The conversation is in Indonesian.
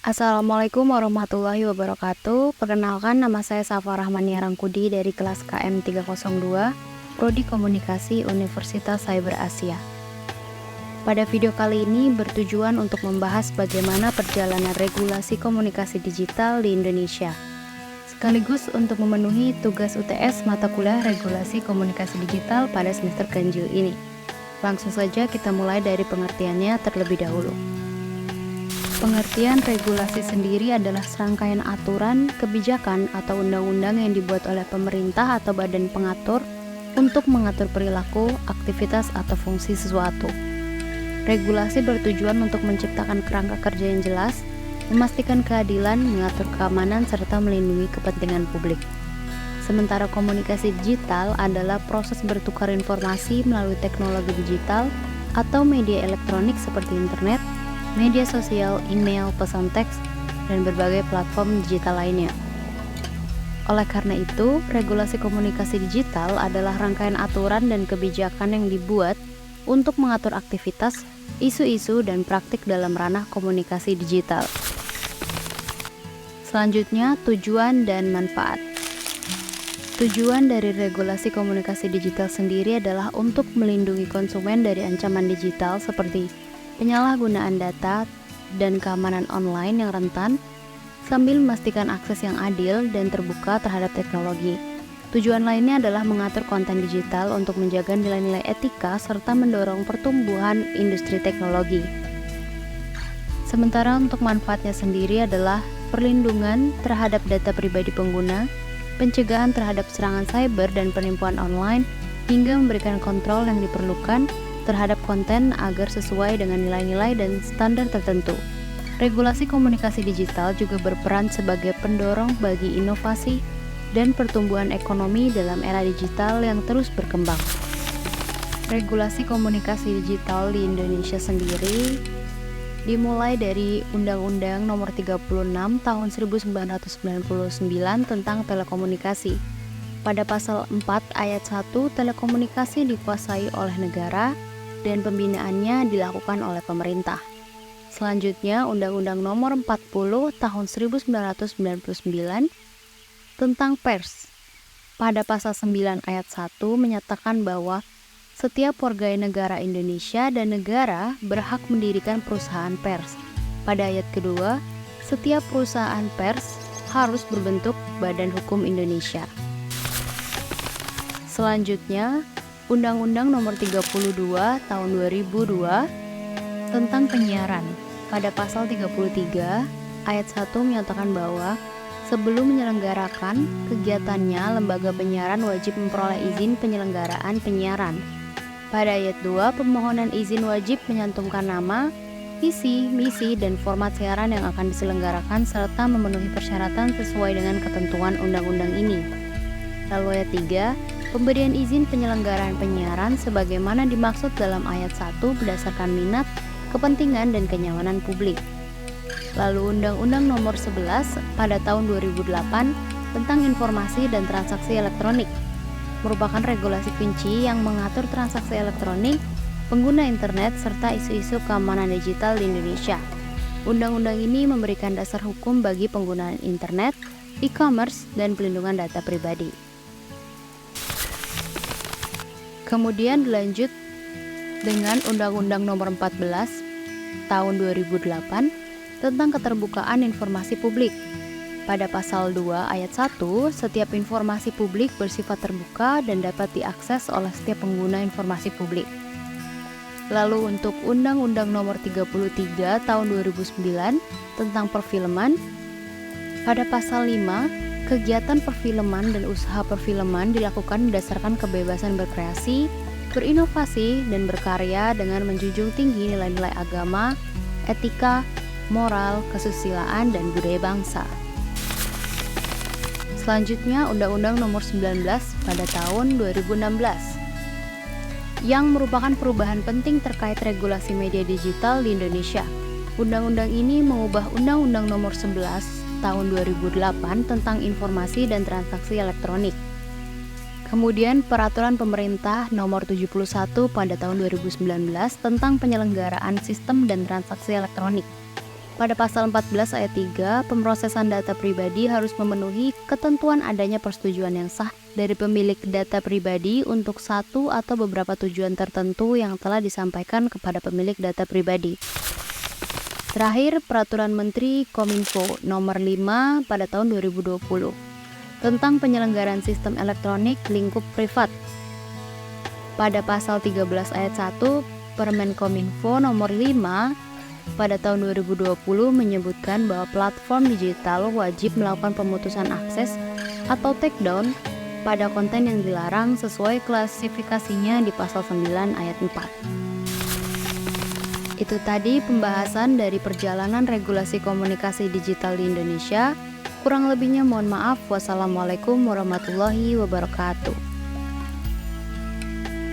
Assalamualaikum warahmatullahi wabarakatuh. Perkenalkan, nama saya Safa Rahmania Rangkudi dari kelas KM 302, Prodi Komunikasi Universitas Cyber Asia. Pada video kali ini bertujuan untuk membahas bagaimana perjalanan regulasi komunikasi digital di Indonesia, sekaligus untuk memenuhi tugas UTS mata kuliah regulasi komunikasi digital pada semester ganjil ini. Langsung saja kita mulai dari pengertiannya terlebih dahulu. Pengertian regulasi sendiri adalah serangkaian aturan, kebijakan, atau undang-undang yang dibuat oleh pemerintah atau badan pengatur untuk mengatur perilaku, aktivitas, atau fungsi sesuatu. Regulasi bertujuan untuk menciptakan kerangka kerja yang jelas, memastikan keadilan, mengatur keamanan, serta melindungi kepentingan publik. Sementara komunikasi digital adalah proses bertukar informasi melalui teknologi digital atau media elektronik seperti internet, media sosial, email, pesan teks, dan berbagai platform digital lainnya. Oleh karena itu, regulasi komunikasi digital adalah rangkaian aturan dan kebijakan yang dibuat untuk mengatur aktivitas, isu-isu, dan praktik dalam ranah komunikasi digital. Selanjutnya, tujuan dan manfaat. Tujuan dari regulasi komunikasi digital sendiri adalah untuk melindungi konsumen dari ancaman digital seperti penyalahgunaan data dan keamanan online yang rentan, sambil memastikan akses yang adil dan terbuka terhadap teknologi. Tujuan lainnya adalah mengatur konten digital untuk menjaga nilai-nilai etika serta mendorong pertumbuhan industri teknologi. Sementara untuk manfaatnya sendiri adalah perlindungan terhadap data pribadi pengguna, pencegahan terhadap serangan cyber dan penipuan online, hingga memberikan kontrol yang diperlukan terhadap konten agar sesuai dengan nilai-nilai dan standar tertentu. Regulasi komunikasi digital juga berperan sebagai pendorong bagi inovasi dan pertumbuhan ekonomi dalam era digital yang terus berkembang. Regulasi komunikasi digital di Indonesia sendiri dimulai dari Undang-Undang Nomor 36 Tahun 1999 tentang telekomunikasi. Pada pasal 4 ayat 1, telekomunikasi dikuasai oleh negara dan pembinaannya dilakukan oleh pemerintah. Selanjutnya, Undang-Undang Nomor 40 Tahun 1999 tentang pers. Pada pasal 9 ayat 1 menyatakan bahwa setiap warga negara Indonesia dan negara berhak mendirikan perusahaan pers. Pada ayat kedua, setiap perusahaan pers harus berbentuk Badan Hukum Indonesia. Selanjutnya, Undang-Undang Nomor 32 Tahun 2002 tentang penyiaran. Pada pasal 33 ayat 1 menyatakan bahwa sebelum menyelenggarakan kegiatannya, lembaga penyiaran wajib memperoleh izin penyelenggaraan penyiaran. Pada ayat 2, pemohonan izin wajib menyantumkan nama, isi, misi, dan format siaran yang akan diselenggarakan serta memenuhi persyaratan sesuai dengan ketentuan undang-undang ini. Lalu ayat 3, pemberian izin penyelenggaraan penyiaran sebagaimana dimaksud dalam ayat 1 berdasarkan minat, kepentingan, dan kenyamanan publik. Lalu Undang-Undang Nomor 11 pada tahun 2008 tentang informasi dan transaksi elektronik merupakan regulasi kunci yang mengatur transaksi elektronik, pengguna internet, serta isu-isu keamanan digital di Indonesia. Undang-undang ini memberikan dasar hukum bagi penggunaan internet, e-commerce, dan pelindungan data pribadi. Kemudian dilanjut dengan Undang-Undang Nomor 14 Tahun 2008 tentang keterbukaan informasi publik. Pada pasal 2 ayat 1, setiap informasi publik bersifat terbuka dan dapat diakses oleh setiap pengguna informasi publik. Lalu untuk Undang-Undang Nomor 33 Tahun 2009 tentang perfilman, pada pasal 5, kegiatan perfilman dan usaha perfilman dilakukan berdasarkan kebebasan berkreasi, berinovasi, dan berkarya dengan menjunjung tinggi nilai-nilai agama, etika, moral, kesusilaan, dan budaya bangsa. Selanjutnya, Undang-Undang Nomor 19 pada tahun 2016 yang merupakan perubahan penting terkait regulasi media digital di Indonesia. Undang-undang ini mengubah Undang-Undang Nomor 11 Tahun 2008 tentang informasi dan transaksi elektronik. Kemudian Peraturan Pemerintah Nomor 71 pada tahun 2019 tentang penyelenggaraan sistem dan transaksi elektronik. Pada pasal 14 ayat 3, pemrosesan data pribadi harus memenuhi ketentuan adanya persetujuan yang sah dari pemilik data pribadi untuk satu atau beberapa tujuan tertentu yang telah disampaikan kepada pemilik data pribadi. Terakhir, Peraturan Menteri Kominfo Nomor 5 pada tahun 2020 tentang penyelenggaraan sistem elektronik lingkup privat. Pada pasal 13 ayat 1, Permen Kominfo Nomor 5 pada tahun 2020 menyebutkan bahwa platform digital wajib melakukan pemutusan akses atau takedown pada konten yang dilarang sesuai klasifikasinya di pasal 9 ayat 4. Itu tadi pembahasan dari perjalanan regulasi komunikasi digital di Indonesia. Kurang lebihnya mohon maaf. Wassalamualaikum warahmatullahi wabarakatuh.